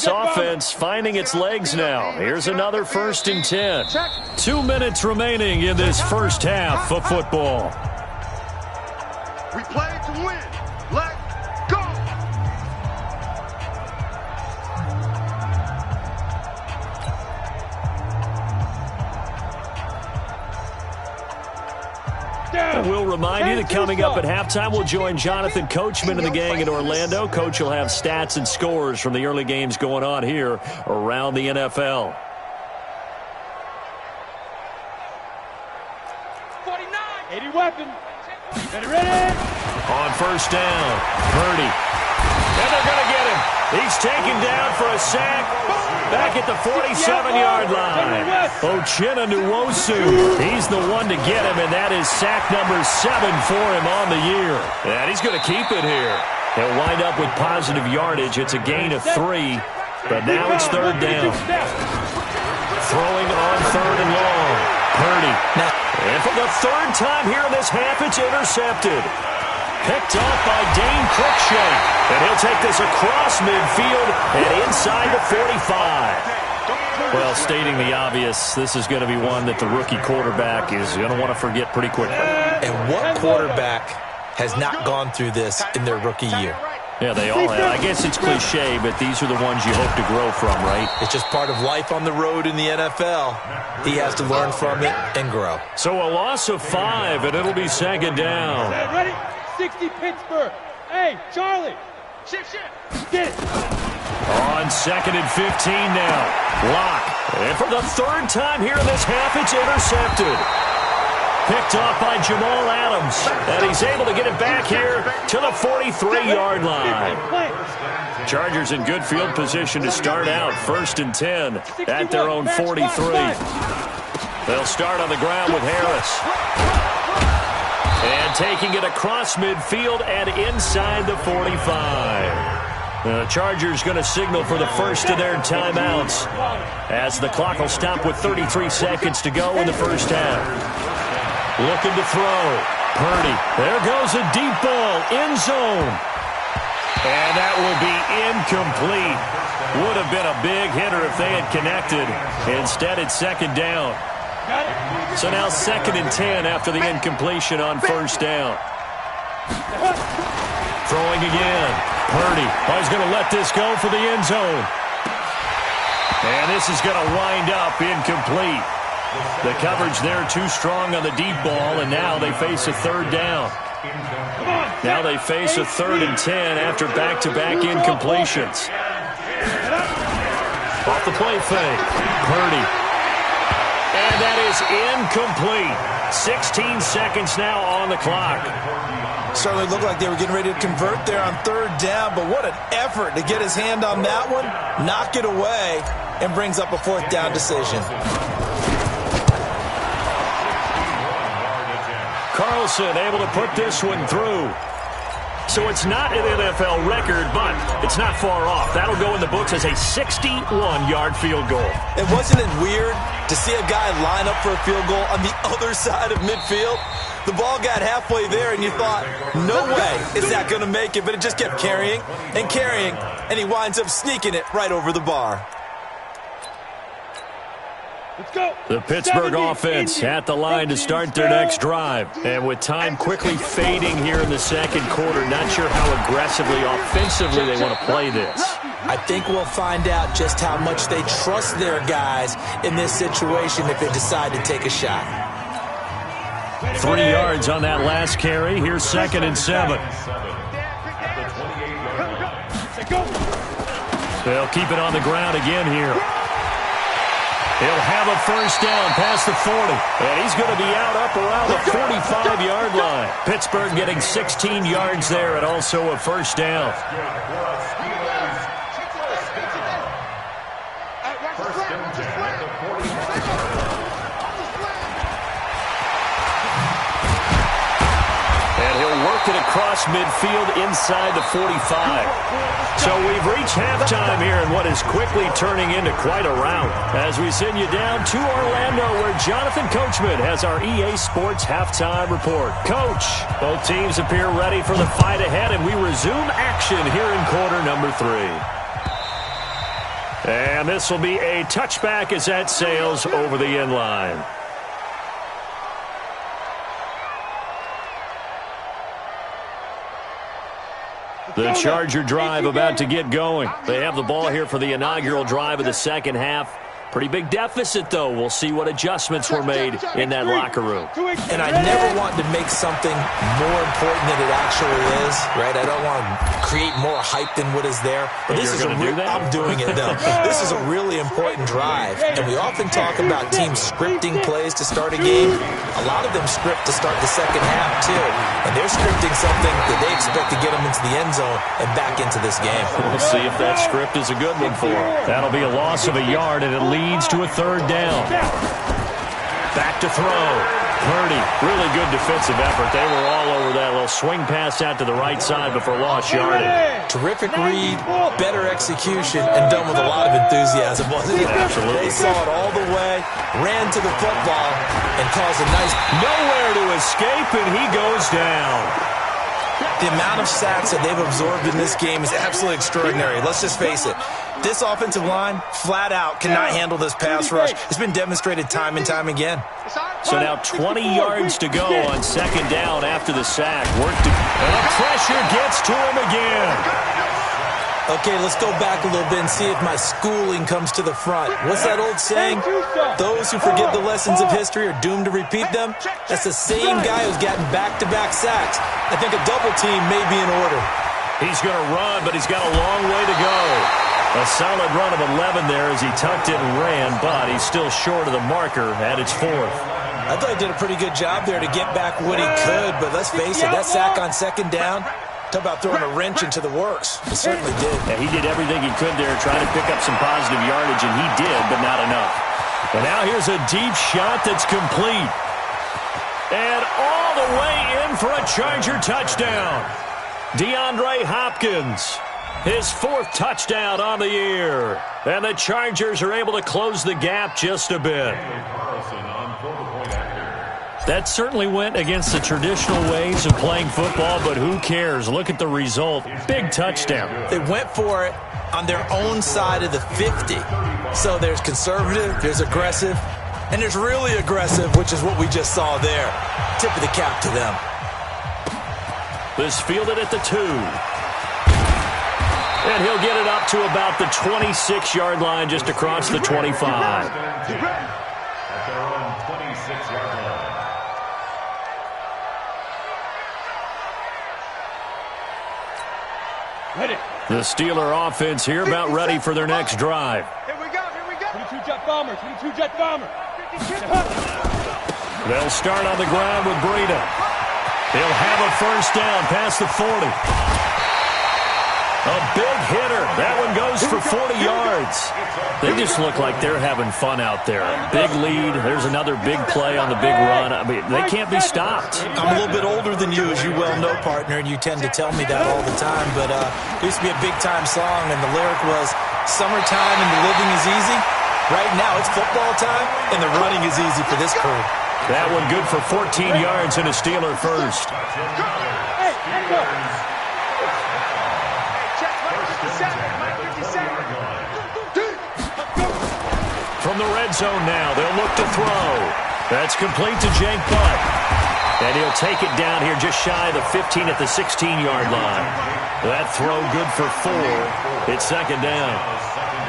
this offense finding its legs now. Here's another 1st and 10. 2 minutes remaining in this first half of football. We play to win. Let's go. We'll remind you that coming up at halftime, we'll join Jonathan Coachman and the gang in Orlando. Coach will have stats and scores from the early games going on here around the NFL. 49. 80 weapon. Ready. On 1st down, Purdy. And they're going to get him. He's taken down for a sack back at the 47-yard line. Uchenna Nwosu, he's the one to get him, and that is sack number 7 for him on the year. And he's going to keep it here. He'll wind up with positive yardage. It's a gain of 3, but now it's 3rd down. Throwing on 3rd and long. Purdy. And for the 3rd time here in this half, it's intercepted. Picked off by Dane Cruikshank. And he'll take this across midfield and inside the 45. Well, stating the obvious, this is going to be one that the rookie quarterback is going to want to forget pretty quickly. And what quarterback has not gone through this in their rookie year? Yeah, they all have. I guess it's cliche, but these are the ones you hope to grow from, right? It's just part of life on the road in the NFL. He has to learn from it and grow. So a loss of 5, and it'll be 2nd down. Ready? 60 Pittsburgh. Hey, Charlie. Shift. Get it. On 2nd and 15 now. Lock. And for the 3rd time here in this half, it's intercepted. Picked off by Jamal Adams. And he's able to get it back here to the 43-yard line. Chargers in good field position to start out. 1st and 10 at their own 43. They'll start on the ground with Harris. And taking it across midfield and inside the 45. The Chargers going to signal for the first of their timeouts as the clock will stop with 33 seconds to go in the first half. Looking to throw. Purdy. There goes a deep ball. End zone. And that will be incomplete. Would have been a big hitter if they had connected. Instead, it's 2nd down. So now 2nd and 10 after the incompletion on 1st down. Throwing again. Purdy. Oh, he's going to let this go for the end zone. And this is going to wind up incomplete. The coverage there too strong on the deep ball, and now they face a 3rd down. Now they face a 3rd and 10 after back-to-back incompletions. Off the play fake. Purdy. And that is incomplete. 16 seconds now on the clock. Certainly looked like they were getting ready to convert there on 3rd down, but what an effort to get his hand on that one, knock it away, and brings up a 4th down decision. Carlson able to put this one through. So it's not an NFL record, but it's not far off. That'll go in the books as a 61-yard field goal. And wasn't it weird to see a guy line up for a field goal on the other side of midfield? The ball got halfway there, and you thought, no way is that going to make it, but it just kept carrying, and he winds up sneaking it right over the bar. Let's go. The Pittsburgh offense at the line to start their next drive. And with time quickly fading here in the 2nd quarter, not sure how aggressively, offensively they want to play this. I think we'll find out just how much they trust their guys in this situation if they decide to take a shot. 3 yards on that last carry. Here's 2nd and 7. They'll keep it on the ground again here. He'll have a 1st down past the 40. And he's going to be out up around the 45-yard line. Pittsburgh getting 16 yards there and also a 1st down. And he'll work it across midfield inside the 45. So we've reached halftime here in what is quickly turning into quite a rout as we send you down to Orlando where Jonathan Coachman has our EA Sports halftime report. Coach, both teams appear ready for the fight ahead, and we resume action here in quarter number 3. And this will be a touchback as that sails over the end line. The Charger drive about to get going. They have the ball here for the inaugural drive of the second half. Pretty big deficit, though. We'll see what adjustments were made in that locker room. And I never want to make something more important than it actually is, right? I don't want to create more hype than what is there. But this is I'm doing it, though. This is a really important drive. And we often talk about teams scripting plays to start a game. A lot of them script to start the second half, too. And they're scripting something that they expect to get them into the end zone and back into this game. We'll see if that script is a good one for them. That'll be a loss of a yard, and it leads to a third down. Back to throw. Purdy, really good defensive effort. They were all over that little swing pass out to the right side before lost yardage. Terrific read, better execution, and done with a lot of enthusiasm, wasn't it? Absolutely. They saw it all the way, ran to the football, and caused a nice... Nowhere to escape, and he goes down. The amount of sacks that they've absorbed in this game is absolutely extraordinary. Let's just face it. This offensive line, flat out, cannot handle this pass rush. It's been demonstrated time and time again. So now 20 yards to go on second down after the sack. And the pressure gets to him again. Okay, let's go back a little bit and see if my schooling comes to the front. What's that old saying? Those who forget the lessons of history are doomed to repeat them. That's the same guy who's gotten back-to-back sacks. I think a double team may be in order. He's going to run, but he's got a long way to go. A solid run of 11 there as he tucked it and ran, but he's still short of the marker at its fourth. I thought he did a pretty good job there to get back what he could, but let's face it, that sack on second down, talk about throwing a wrench into the works. It certainly did. Yeah, he did everything he could there, trying to pick up some positive yardage, and he did, but not enough. And now here's a deep shot that's complete. And all the way in for a Charger touchdown. DeAndre Hopkins, his fourth touchdown on the year. And the Chargers are able to close the gap just a bit. That certainly went against the traditional ways of playing football, but who cares? Look at the result. Big touchdown. They went for it on their own side of the 50. So there's conservative, there's aggressive, and there's really aggressive, which is what we just saw there. Tip of the cap to them. This fielded at the 2. And he'll get it up to about the 26-yard line, just across the 25. The Steeler offense here about ready for their next drive. Here we go. 22-jet bomber. 22-jet bomber. They'll start on the ground with Breida. He'll have a first down past the 40. A big hitter. That one goes for 40 yards. They just look like they're having fun out there. Big lead. There's another big play on the big run. I mean, they can't be stopped. I'm a little bit older than you, as you well know, partner, and you tend to tell me that all the time. But it used to be a big-time song, and the lyric was, "Summertime and the living is easy." Right now, it's football time, and the running is easy for this crew. That one good for 14 yards and a Steeler first. Hey, let's go. From the red zone now, they'll look to throw. That's complete to Jake Butt. And he'll take it down here just shy of the 15 at the 16-yard line. That throw good for 4. It's second down.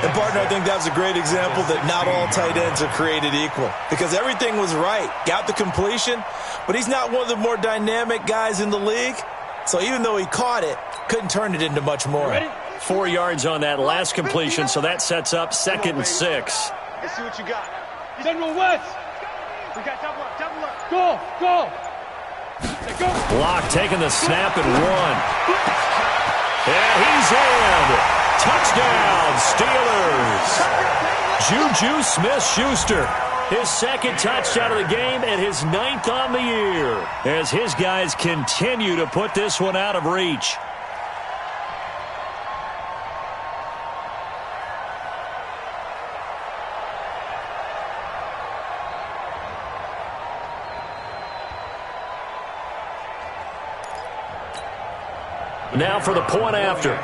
And, partner, I think that was a great example that not all tight ends are created equal. Because everything was right. Got the completion, but he's not one of the more dynamic guys in the league. So even though he caught it, couldn't turn it into much more. 4 yards on that last completion, so that sets up 2nd and 6. Let's see what you got. General West. We got double up. Go. Go. Block taking the snap and 1. And he's in. Touchdown, Steelers. Juju Smith-Schuster. His second touchdown of the game and his 9th on the year. As his guys continue to put this one out of reach. Now for the point after.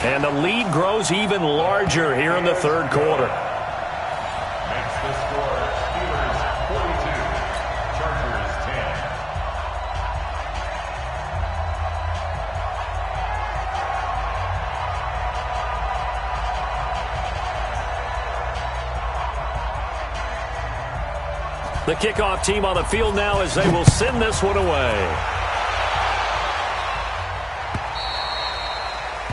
And the lead grows even larger here in the third quarter. Makes the score Steelers 42, Chargers 10. The kickoff team on the field now as they will send this one away.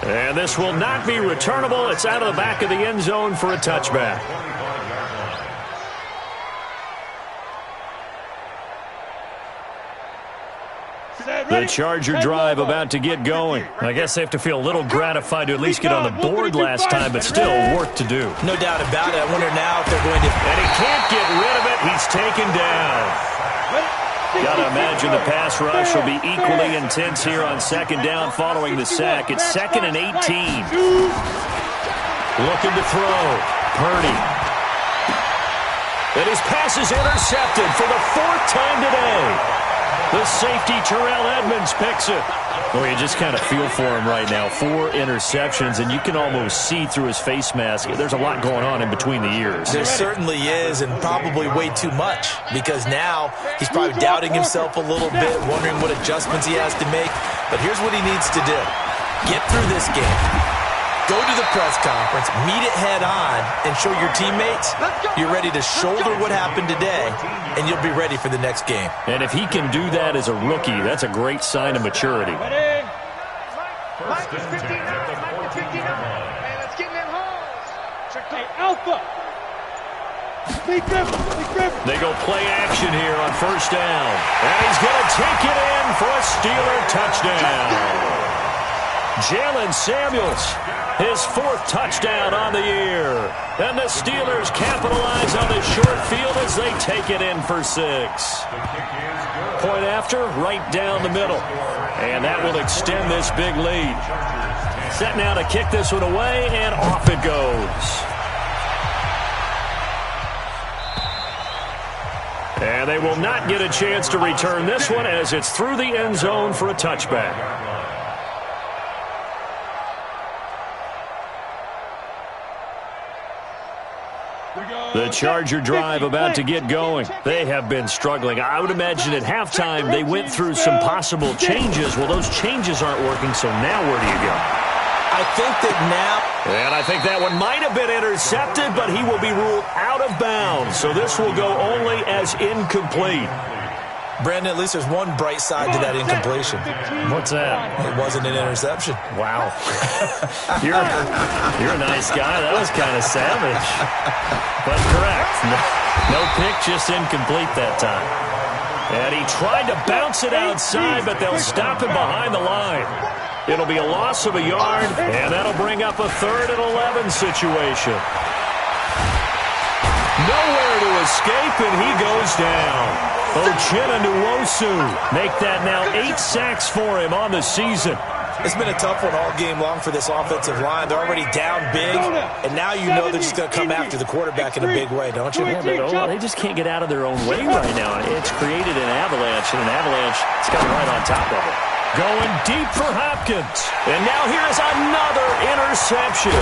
And this will not be returnable. It's out of the back of the end zone for a touchback. The Charger drive about to get going. I guess they have to feel a little gratified to at least get on the board last time, but still work to do. No doubt about it. I wonder now if they're going to... And he can't get rid of it. He's taken down. Got to imagine the pass rush will be equally intense here on second down following the sack. It's 2nd and 18. Looking to throw. Purdy. And his pass is intercepted for the 4th time today. The safety, Terrell Edmonds, picks it. Well, you just kind of feel for him right now. 4 interceptions, and you can almost see through his face mask. There's a lot going on in between the ears. There certainly is, and probably way too much, because now he's probably doubting himself a little bit, wondering what adjustments he has to make. But here's what he needs to do. Get through this game. Go to the press conference, meet it head on, and show your teammates you're ready to shoulder what happened today, and you'll be ready for the next game. And if he can do that as a rookie, that's a great sign of maturity. First and 10 at the 14-yard line. And let's get them holes. Hey, Alpha. They go play action here on first down. And he's going to take it in for a Steeler touchdown. Jalen Samuels, his 4th touchdown on the year. And the Steelers capitalize on the short field as they take it in for 6. Point after, right down the middle. And that will extend this big lead. Set now to kick this one away, and off it goes. And they will not get a chance to return this one as it's through the end zone for a touchback. The Charger drive about to get going. They have been struggling. I would imagine at halftime they went through some possible changes. Well, those changes aren't working, so now where do you go? I think that now... And I think that one might have been intercepted, but he will be ruled out of bounds. So this will go only as incomplete. Brandon, at least there's one bright side to that incompletion. What's that? It wasn't an interception. Wow. You're a nice guy. That was kind of savage. But correct. No pick, just incomplete that time. And he tried to bounce it outside, but they'll stop him behind the line. It'll be a loss of a yard, and that'll bring up a 3rd and 11 situation. Nowhere to escape, and he goes down. Uchenna Nwosu make that now 8 sacks for him on the season. It's been a tough one all game long for this offensive line. They're already down big, and now you know they're just going to come after the quarterback in a big way, don't you? Yeah, but they just can't get out of their own way right now. It's created an avalanche, and an avalanche is coming right on top of it. Going deep for Hopkins. And now here's another interception.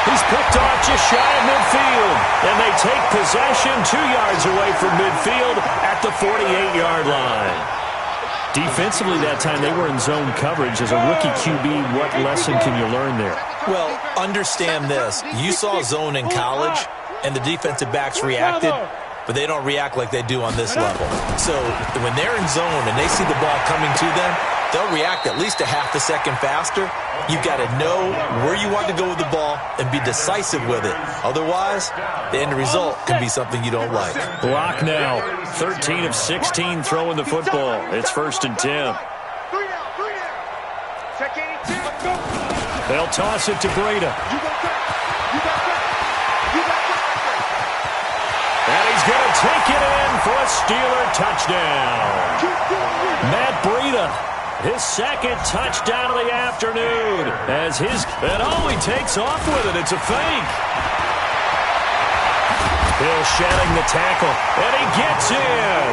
He's picked off just shy of midfield. And they take possession 2 yards away from midfield at the 48-yard line. Defensively that time, they were in zone coverage. As a rookie QB, what lesson can you learn there? Well, understand this. You saw zone in college, and the defensive backs reacted, but they don't react like they do on this level. So when they're in zone and they see the ball coming to them, they'll react at least a half a second faster. You've got to know where you want to go with the ball and be decisive with it. Otherwise, the end result can be something you don't like. Block now. 13 of 16 throwing the football. It's 1st and 10. 3 down. Check 82. They'll toss it to Breda. And he's going to take it in for a Steeler touchdown. Matt Breda, his 2nd touchdown of the afternoon. And he takes off with it. It's a fake. Hill shedding the tackle, and he gets in.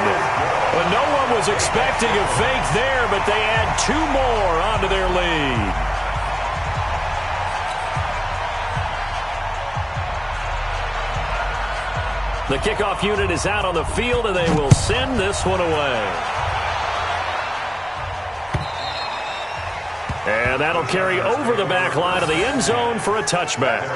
Well, no one was expecting a fake there, but they add 2 more onto their lead. The kickoff unit is out on the field, and they will send this one away. And that'll carry over the back line of the end zone for a touchback.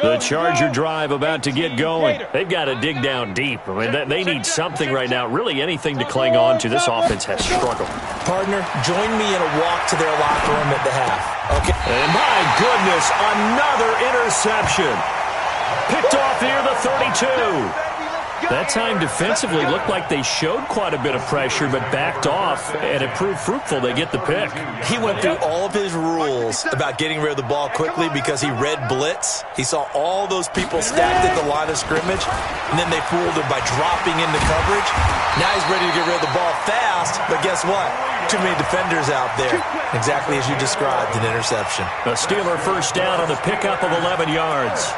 The Charger drive about to get going. They've got to dig down deep. I mean, they need something right now, really anything to cling on to. This offense has struggled. Partner, join me in a walk to their locker room at the half. Okay. And my goodness, another interception. Picked off near the 32. That time defensively looked like they showed quite a bit of pressure, but backed off, and it proved fruitful. They get the pick. He went through all of his rules about getting rid of the ball quickly because he read blitz. He saw all those people stacked at the line of scrimmage, and then they fooled him by dropping into coverage. Now he's ready to get rid of the ball fast, but guess what? Too many defenders out there. Exactly as you described, an interception. A Steeler first down on the pickup of 11 yards.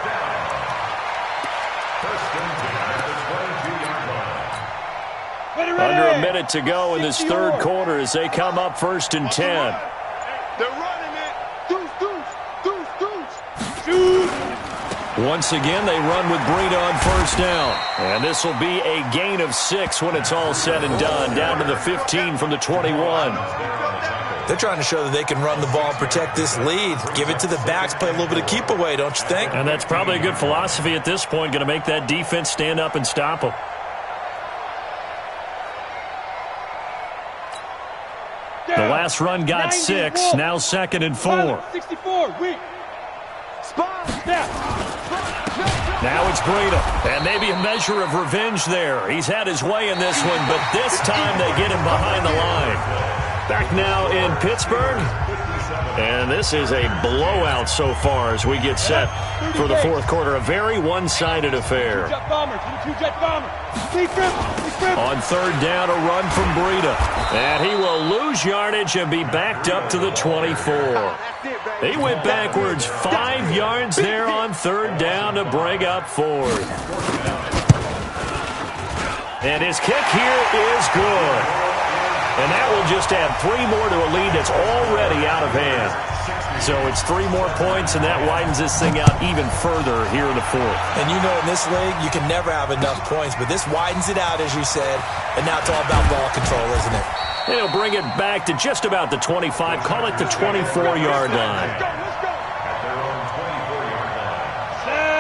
Under a minute to go in this third quarter as they come up 1st and 10. They're running it. Deuce. Once again, they run with Breida on first down. And this will be a gain of 6 when it's all said and done. Down to the 15 from the 21. They're trying to show that they can run the ball and protect this lead. Give it to the backs, play a little bit of keep away, don't you think? And that's probably a good philosophy at this point. Going to make that defense stand up and stop them. The last run got 6. Now 2nd and 4. 64. Weak. Now it's Breida. And maybe a measure of revenge there. He's had his way in this one, but this time they get him behind the line. Back now in Pittsburgh. And this is a blowout so far as we get set for the fourth quarter. A very one-sided affair. On third down, a run from Breida. And he will lose yardage and be backed up to the 24. He went backwards 5 yards there on third down to bring up fourth. And his kick here is good. And that will just add 3 more to a lead that's already out of hand. So it's 3 more points, and that widens this thing out even further here in the fourth. And you know in this league, you can never have enough points, but this widens it out, as you said, and now it's all about ball control, isn't it? And he'll bring it back to just about the 25, call it the 24-yard line.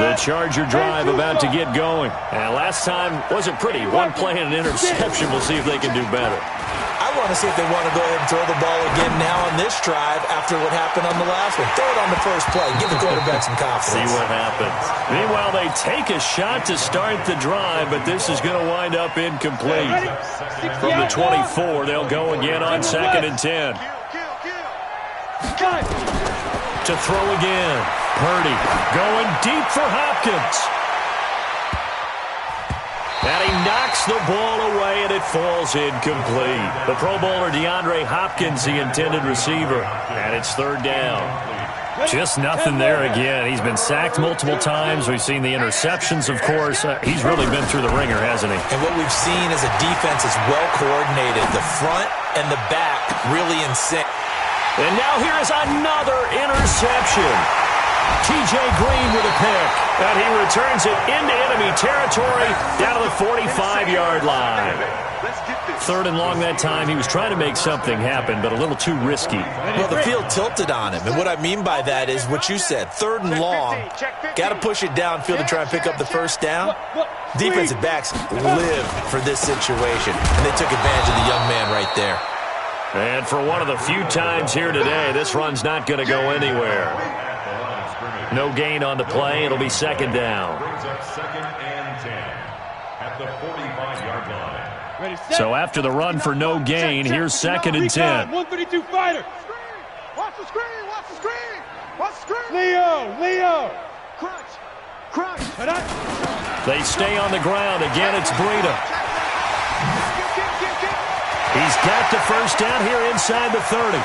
The Charger drive about to get going. And last time wasn't pretty. One play and an interception. We'll see if they can do better. I want to see if they want to go ahead and throw the ball again now on this drive after what happened on the last one. Throw it on the first play. Give the quarterback some confidence. See what happens. Meanwhile, they take a shot to start the drive, but this is going to wind up incomplete. From the 24, they'll go again on 2nd and 10. To throw again. Purdy going deep for Hopkins. And he knocks the ball away, and it falls incomplete. The Pro Bowler DeAndre Hopkins, the intended receiver. And it's third down. Just nothing there again. He's been sacked multiple times. We've seen the interceptions, of course. He's really been through the ringer, hasn't he? And what we've seen is a defense is well coordinated. The front and the back really in sync. And now here is another interception. T.J. Green with a pick. And he returns it into enemy territory down to the 45-yard line. Third and long that time. He was trying to make something happen, but a little too risky. Well, the field tilted on him. And what I mean by that is what you said. Third and long. Got to push it downfield to try and pick up the first down. Defensive backs live for this situation. And they took advantage of the young man right there. And for one of the few times here today, this run's not going to go anywhere. No gain on the play. It'll be 2nd down. So after the run for no gain, here's 2nd and 10. 132 fighter. Watch the screen. Watch the screen. Watch the screen. Leo. Crunch. They stay on the ground. Again, it's Breida. He's got the first down here inside the 30.